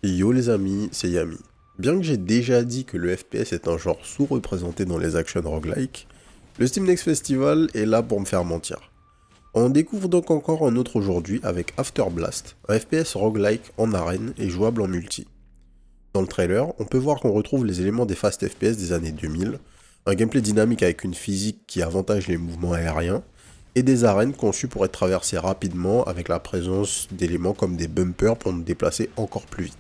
Yo les amis, c'est Yami. Bien que j'ai déjà dit que le FPS est un genre sous-représenté dans les action roguelike, le Steam Next Festival est là pour me faire mentir. On découvre donc encore un autre aujourd'hui avec After Blast, un FPS roguelike en arène et jouable en multi. Dans le trailer, on peut voir qu'on retrouve les éléments des fast FPS des années 2000, un gameplay dynamique avec une physique qui avantage les mouvements aériens, et des arènes conçues pour être traversées rapidement avec la présence d'éléments comme des bumpers pour nous déplacer encore plus vite.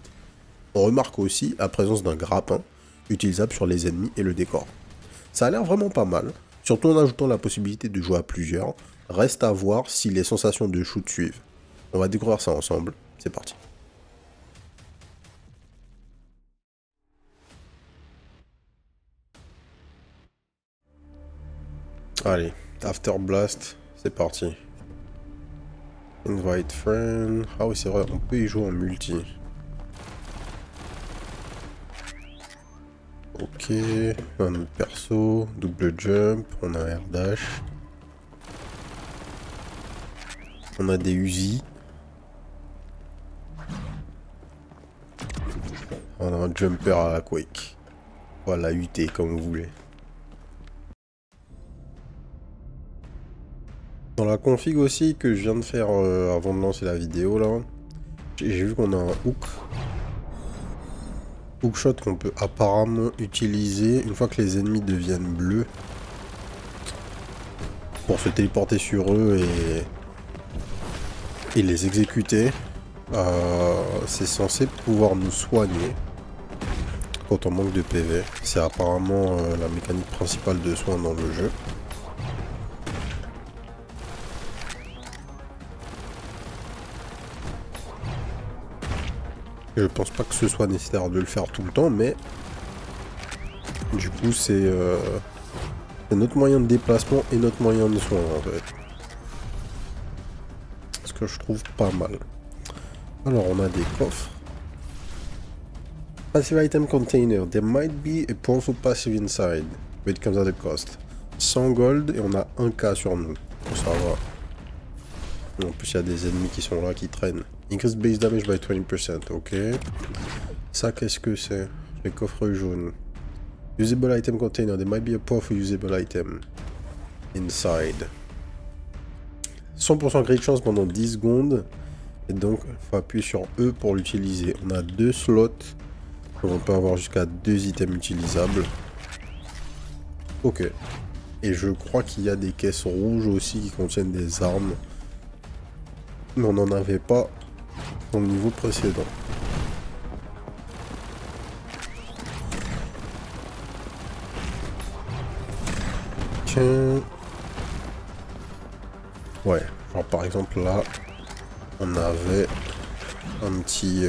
On remarque aussi la présence d'un grappin, utilisable sur les ennemis et le décor. Ça a l'air vraiment pas mal, surtout en ajoutant la possibilité de jouer à plusieurs, reste à voir si les sensations de shoot suivent. On va découvrir ça ensemble, c'est parti. Allez, After Blast, c'est parti. Invite friend, ah oui c'est vrai, on peut y jouer en multi. Ok, un autre perso, double jump, on a air dash. On a des Uzi. On a un jumper à la Quake. Voilà, UT comme vous voulez. Dans la config aussi que je viens de faire avant de lancer la vidéo là, j'ai vu qu'on a un hookshot qu'on peut apparemment utiliser une fois que les ennemis deviennent bleus pour se téléporter sur eux et les exécuter. C'est censé pouvoir nous soigner quand on manque de PV. C'est apparemment la mécanique principale de soin dans le jeu. Je pense pas que ce soit nécessaire de le faire tout le temps, mais du coup c'est notre moyen de déplacement et notre moyen de soin en fait. Ce que je trouve pas mal. Alors on a des coffres. Passive item container. There might be a powerful passive inside, but it comes at a cost. 100 gold et on a 1k sur nous. Ça va. En plus il y a des ennemis qui sont là, qui traînent. Increase base damage by 20%, ok. Ça qu'est-ce que c'est? Les coffres jaunes. Usable item container. There might be a powerful usable item inside. 100% crit chance pendant 10 secondes. Et donc il faut appuyer sur E pour l'utiliser. On a 2 slots. Donc on peut avoir jusqu'à 2 items utilisables. Ok. Et je crois qu'il y a des caisses rouges aussi qui contiennent des armes. Mais on n'en avait pas dans le niveau précédent. Tiens. Ouais, genre par exemple là, on avait un petit...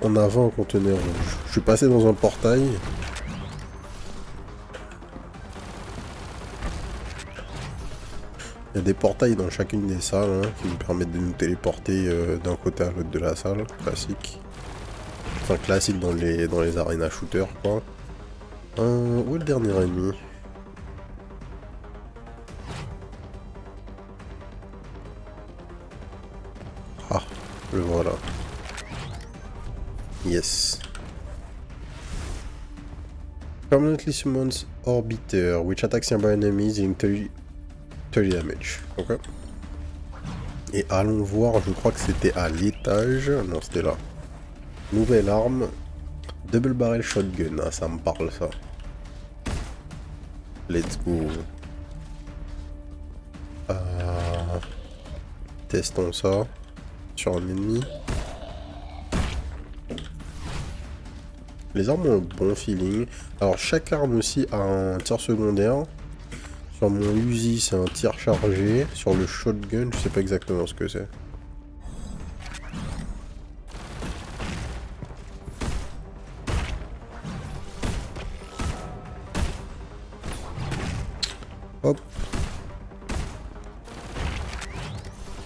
on avait un conteneur rouge. Je suis passé dans un portail. Il y a des portails dans chacune des salles hein, qui nous permettent de nous téléporter d'un côté à l'autre de la salle, classique. Enfin classique dans les arenas shooter quoi. Où est le dernier ennemi? Ah, le voilà. Yes. Permanently summons Orbiter, which attacks nearby enemies in 30 damage. Ok. Et allons voir, je crois que c'était à l'étage. Non, c'était là. Nouvelle arme. Double barrel shotgun. Ah, ça me parle ça. Let's go. Testons ça. Sur un ennemi. Les armes ont un bon feeling. Alors chaque arme aussi a un tir secondaire. Sur mon Uzi c'est un tir chargé. Sur le shotgun je sais pas exactement ce que c'est. Hop.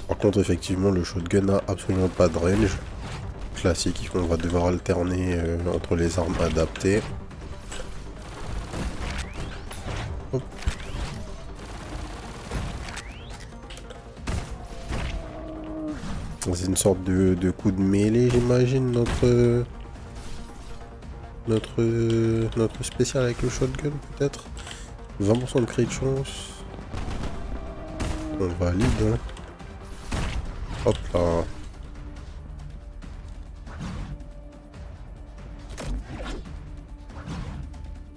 Par contre effectivement le shotgun n'a absolument pas de range. Classique, on va devoir alterner entre les armes adaptées. Hop. C'est une sorte de coup de mêlée, j'imagine, notre spécial avec le shotgun, peut-être. 20% de crit de chance. On valide, hein. Hop là.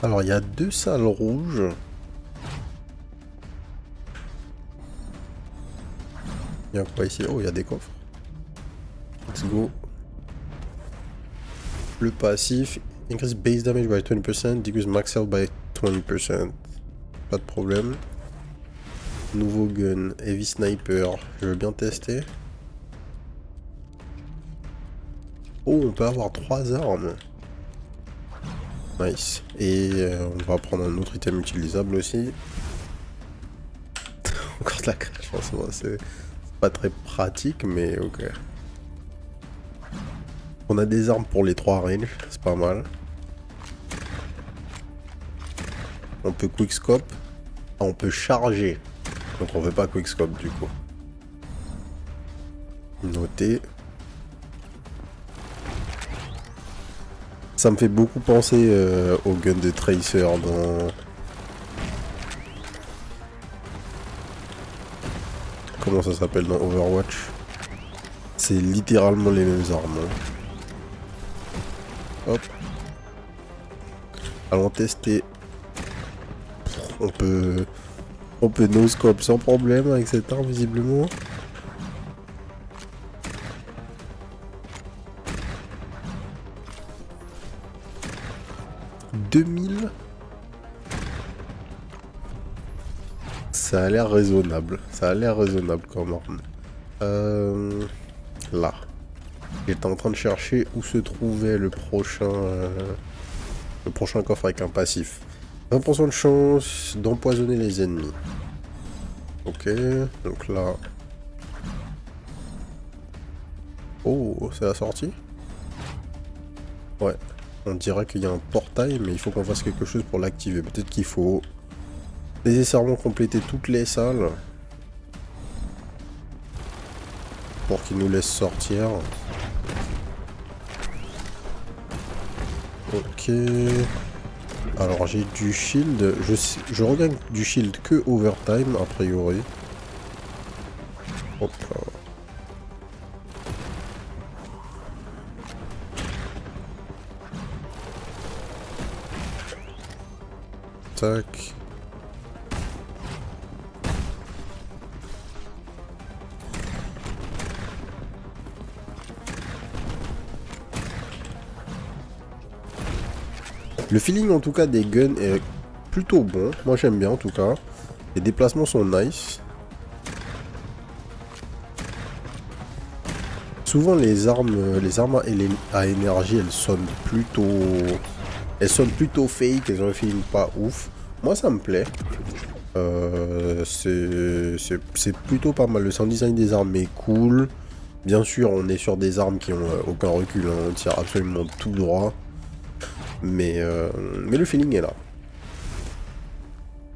Alors, il y a 2 salles rouges. Il y a quoi ici? Oh, il y a des coffres. Let's go. Le passif. Increase base damage by 20%. Decrease max health by 20%. Pas de problème. Nouveau gun. Heavy sniper. Je veux bien tester. Oh, on peut avoir 3 armes. Nice. Et on va prendre un autre item utilisable aussi. Encore de la crèche, franchement, c'est pas très pratique, mais ok. On a des armes pour les 3 ranges, c'est pas mal. On peut quickscope. Ah, on peut charger. Donc on veut pas quickscope du coup. Noter. Ça me fait beaucoup penser au gun de Tracer dans... Comment ça s'appelle dans Overwatch? C'est littéralement les mêmes armes. Hein. Hop. Allons tester. On peut no-scope sans problème avec cette arme visiblement. « 2000 ». Ça a l'air raisonnable. Ça a l'air raisonnable comme arme. Là. J'étais en train de chercher où se trouvait le prochain coffre avec un passif. 20% de chance d'empoisonner les ennemis. Ok, donc là... Oh, c'est la sortie? Ouais, on dirait qu'il y a un portail, mais il faut qu'on fasse quelque chose pour l'activer. Peut-être qu'il faut nécessairement compléter toutes les salles pour qu'il nous laisse sortir. Ok... Alors j'ai du shield, je regagne du shield que overtime a priori. Hop là. Tac. Le feeling en tout cas des guns est plutôt bon. Moi j'aime bien en tout cas. Les déplacements sont nice. Souvent les armes à énergie elles sonnent plutôt fake, elles ont un feeling pas ouf. Moi ça me plaît. C'est plutôt pas mal. Le sound design des armes est cool. Bien sûr on est sur des armes qui ont aucun recul, hein. On tire absolument tout droit. Mais le feeling est là.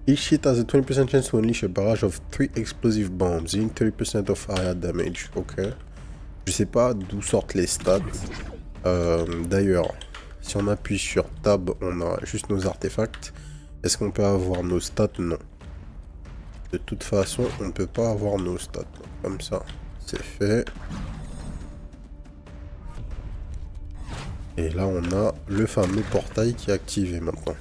Each hit has a 20% chance to unleash a barrage of 3 explosive bombs, dealing 30% of higher damage. Ok. Je sais pas d'où sortent les stats. D'ailleurs, si on appuie sur Tab, on a juste nos artefacts. Est-ce qu'on peut avoir nos stats? Non. De toute façon, on ne peut pas avoir nos stats. Comme ça, c'est fait. Et là, on a le fameux portail qui est activé maintenant.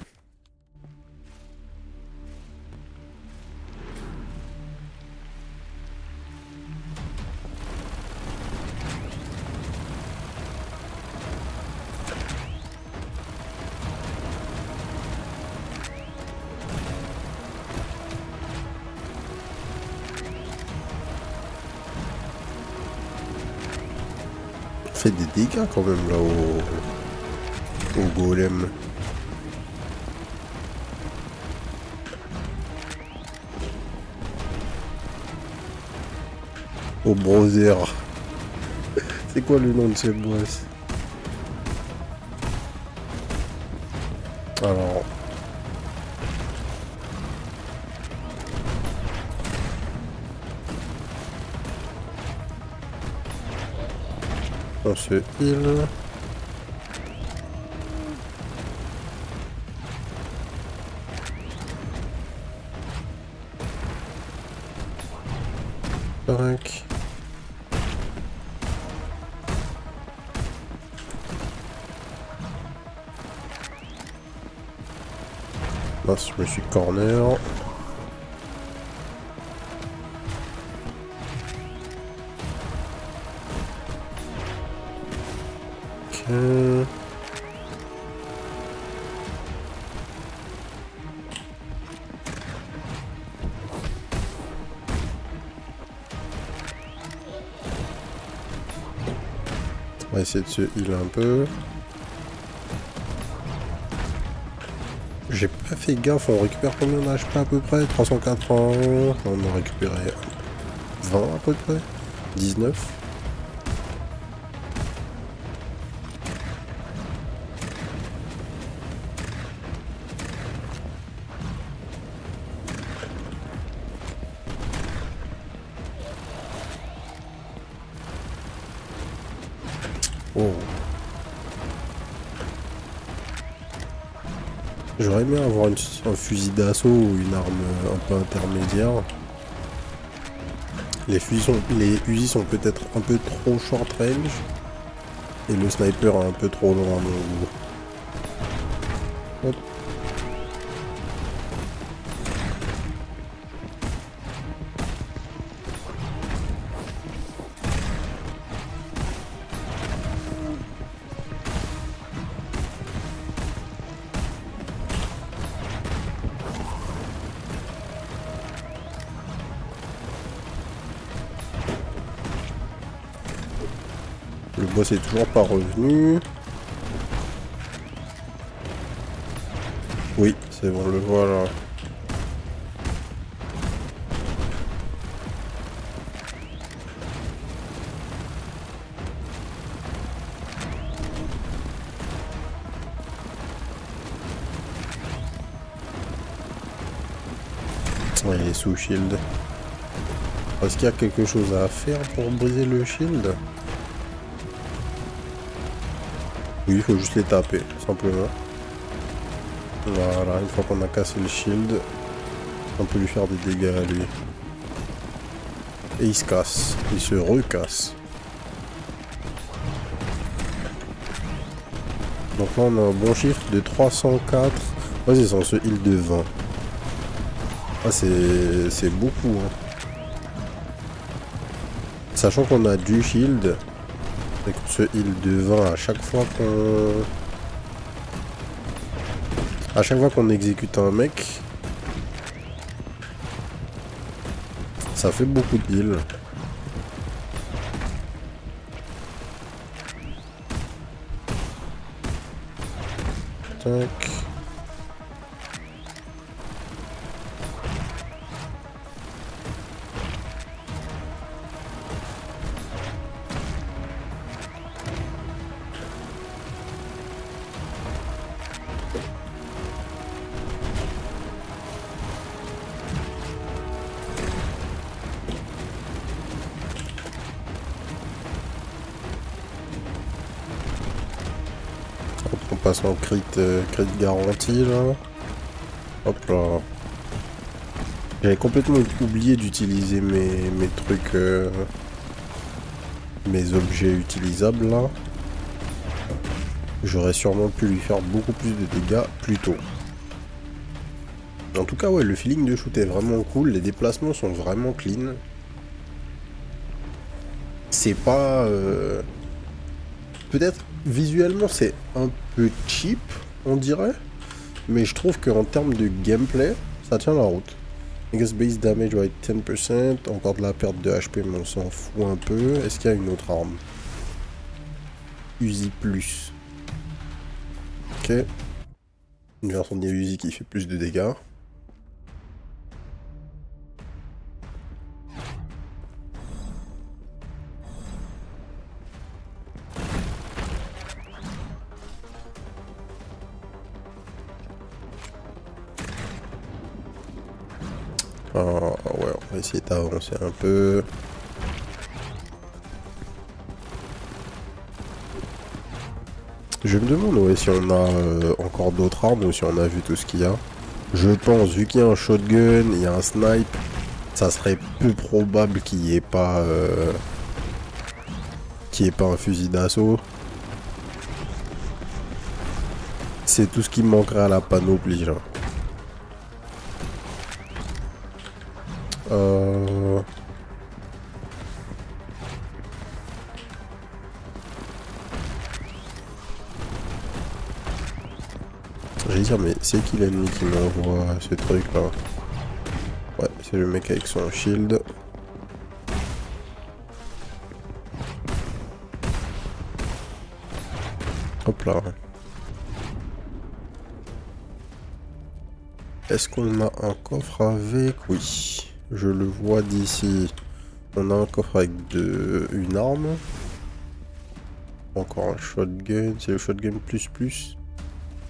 On fait des dégâts quand même là au golem. Au browser. C'est quoi le nom de ce boss? Alors... On se heal. Tac. Mince, je me suis corner. Ok. On va essayer de se heal un peu. J'ai pas fait gaffe, on récupère combien d'HP à peu près? 380. On a récupéré 20 à peu près. 19. Oh. J'aurais aimé avoir un fusil d'assaut ou une arme un peu intermédiaire. Les fusils sont peut-être un peu trop short range. Et le sniper est un peu trop loin à mon goût. Hop. Le boss est toujours pas revenu. Oui, c'est bon, le voilà. Ouais, il est sous shield. Est-ce qu'il y a quelque chose à faire pour briser le shield? Oui, il faut juste les taper, simplement. Voilà, une fois qu'on a cassé le shield, on peut lui faire des dégâts à lui. Et il se casse, il se recasse. Donc là on a un bon chiffre de 304. Vas-y, c'est ce heal de 20. Ah, c'est beaucoup, hein. Sachant qu'on a du shield, et qu'on se heal de 20 à chaque fois qu'on exécute un mec, ça fait beaucoup de heal. Tac. On passe en crit garantie là. Hop là. J'avais complètement oublié d'utiliser mes trucs, mes objets utilisables là. J'aurais sûrement pu lui faire beaucoup plus de dégâts plus tôt. En tout cas, ouais, le feeling de shoot est vraiment cool. Les déplacements sont vraiment clean. C'est pas... Peut-être visuellement c'est un peu cheap, on dirait. Mais je trouve qu'en termes de gameplay, ça tient la route. Next base damage by 10%. Encore de la perte de HP, mais on s'en fout un peu. Est-ce qu'il y a une autre arme? Uzi plus. Ok. Une version de Uzi qui fait plus de dégâts. Ah ouais, on va essayer d'avancer un peu. Je me demande ouais, si on a encore d'autres armes ou si on a vu tout ce qu'il y a. Je pense, vu qu'il y a un shotgun, il y a un snipe, ça serait peu probable qu'il n'y ait pas un fusil d'assaut. C'est tout ce qui manquerait à la panoplie là. J'allais dire, mais c'est qui l'ennemi qui m'envoie ce truc là? Ouais, c'est le mec avec son shield. Hop là. Est-ce qu'on a un coffre avec? Oui. Je le vois d'ici. On a un coffre avec une arme. Encore un shotgun. C'est le shotgun plus.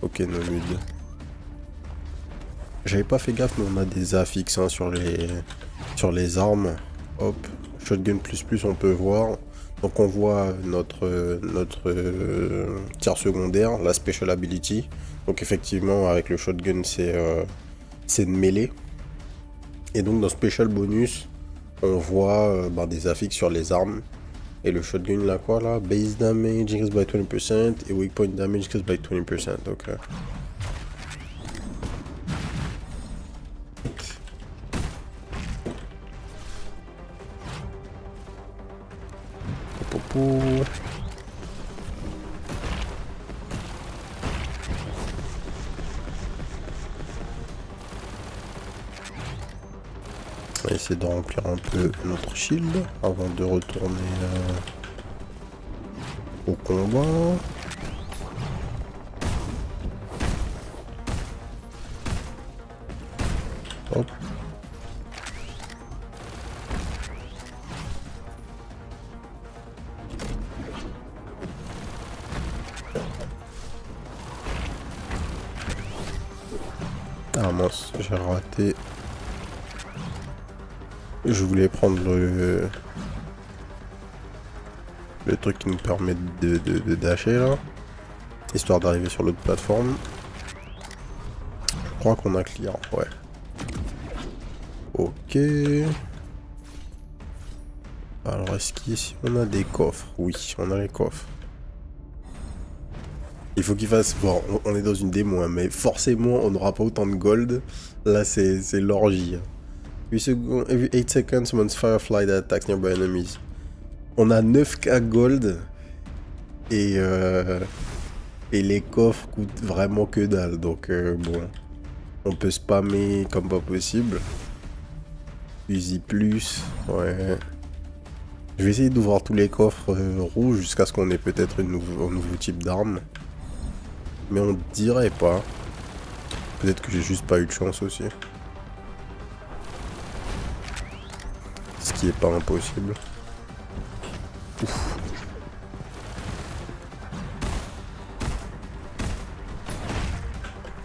Ok, non mid. J'avais pas fait gaffe, mais on a des affixes hein, sur les armes. Hop. Shotgun plus, on peut voir. Donc on voit notre tir secondaire, la special ability. Donc effectivement, avec le shotgun, c'est une mêlée. Et donc dans special bonus, on voit des affixes sur les armes. Et le shotgun là quoi là? Base damage increased by 20% et weak point damage increased by 20%. Ok. Popo. On va essayer de remplir un peu notre shield avant de retourner au combat. Hop. Ah mince, j'ai raté. Je voulais prendre le truc qui nous permet de dasher là. Histoire d'arriver sur l'autre plateforme. Je crois qu'on a clear, ouais. Ok. Alors est-ce qu'ici on a des coffres? Oui, on a les coffres. Il faut qu'il fasse... Bon, on est dans une démo, hein, mais forcément on n'aura pas autant de gold. Là c'est l'orgie. Every 8 seconds, summons Firefly that attacks nearby enemies. On a 9k gold et les coffres coûtent vraiment que dalle. Donc bon, on peut spammer comme pas possible. Fusil plus, ouais. Je vais essayer d'ouvrir tous les coffres rouges jusqu'à ce qu'on ait peut-être un nouveau type d'arme. Mais on dirait pas. Peut-être que j'ai juste pas eu de chance aussi. Ce qui est pas impossible. Ouf.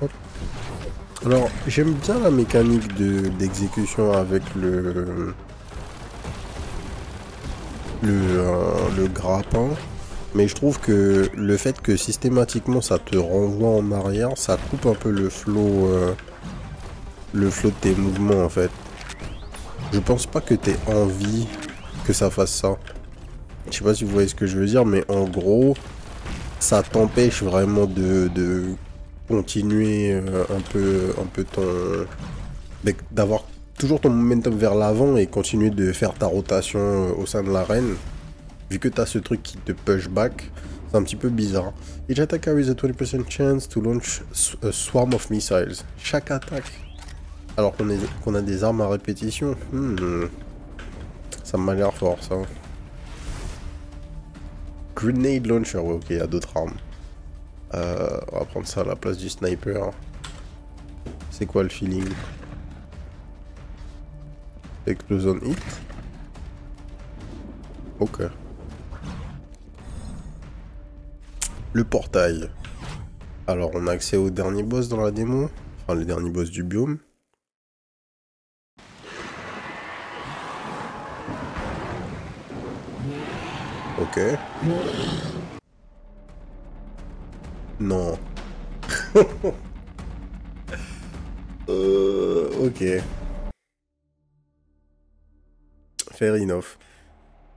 Hop. Alors, j'aime bien la mécanique d'exécution avec le grappin. Mais je trouve que le fait que systématiquement ça te renvoie en arrière, ça coupe un peu le flow de tes mouvements en fait. Je pense pas que t'aies envie que ça fasse ça. Je sais pas si vous voyez ce que je veux dire, mais en gros, ça t'empêche vraiment de continuer un peu ton... d'avoir toujours ton momentum vers l'avant et continuer de faire ta rotation au sein de l'arène. Vu que tu as ce truc qui te push back, c'est un petit peu bizarre. Each attack carries a 20% chance to launch a swarm of missiles. Chaque attaque. Alors qu'on a des armes à répétition. Ça m'a l'air fort ça. Grenade launcher, ouais ok, il y a d'autres armes. On va prendre ça à la place du sniper. C'est quoi le feeling? Explosion hit. Ok. Le portail. Alors on a accès au dernier boss dans la démo. Enfin le dernier boss du biome. Ok. Non. Ok. Fair enough.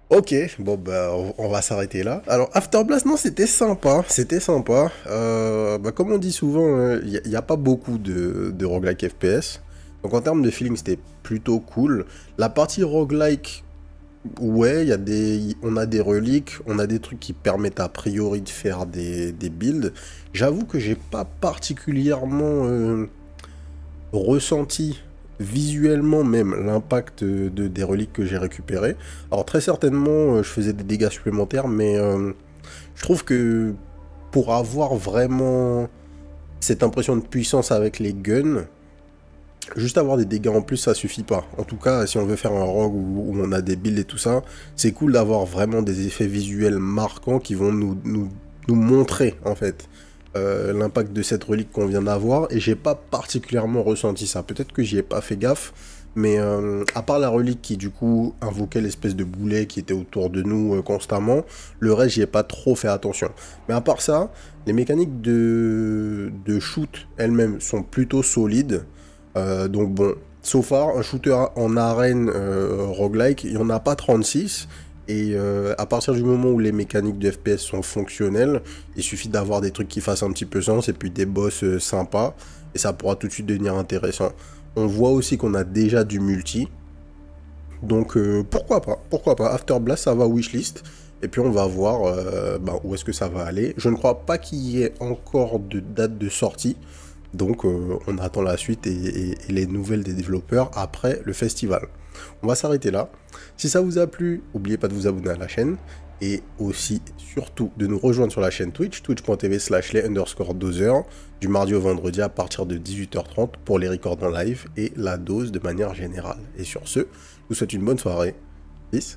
Ok, bon bah on va s'arrêter là. Alors Afterblast, non, c'était sympa, c'était sympa. Bah, comme on dit souvent, il n'y a pas beaucoup de roguelike FPS. Donc en termes de feeling, c'était plutôt cool. La partie roguelike, ouais, on a des reliques, on a des trucs qui permettent a priori de faire des builds. J'avoue que j'ai pas particulièrement ressenti visuellement même l'impact des reliques que j'ai récupérées. Alors très certainement je faisais des dégâts supplémentaires, mais je trouve que pour avoir vraiment cette impression de puissance avec les guns, juste avoir des dégâts en plus ça suffit pas. En tout cas si on veut faire un rogue où on a des builds et tout ça, c'est cool d'avoir vraiment des effets visuels marquants qui vont nous montrer en fait l'impact de cette relique qu'on vient d'avoir, et j'ai pas particulièrement ressenti ça. Peut-être que j'y ai pas fait gaffe, mais à part la relique qui du coup invoquait l'espèce de boulet qui était autour de nous constamment, le reste j'y ai pas trop fait attention. Mais à part ça, les mécaniques de shoot elles-mêmes sont plutôt solides, donc bon, so far, un shooter en arène roguelike, il n'y en a pas 36. Et à partir du moment où les mécaniques de FPS sont fonctionnelles, il suffit d'avoir des trucs qui fassent un petit peu sens et puis des boss sympas, et ça pourra tout de suite devenir intéressant. On voit aussi qu'on a déjà du multi, donc pourquoi pas. Afterblast, ça va wishlist, et puis on va voir où est-ce que ça va aller. Je ne crois pas qu'il y ait encore de date de sortie, donc on attend la suite et les nouvelles des développeurs après le festival. On va s'arrêter là. Si ça vous a plu, n'oubliez pas de vous abonner à la chaîne. Et aussi, surtout, de nous rejoindre sur la chaîne Twitch, twitch.tv/les_doseurs, du mardi au vendredi à partir de 18h30 pour les records en live et la dose de manière générale. Et sur ce, je vous souhaite une bonne soirée. Peace.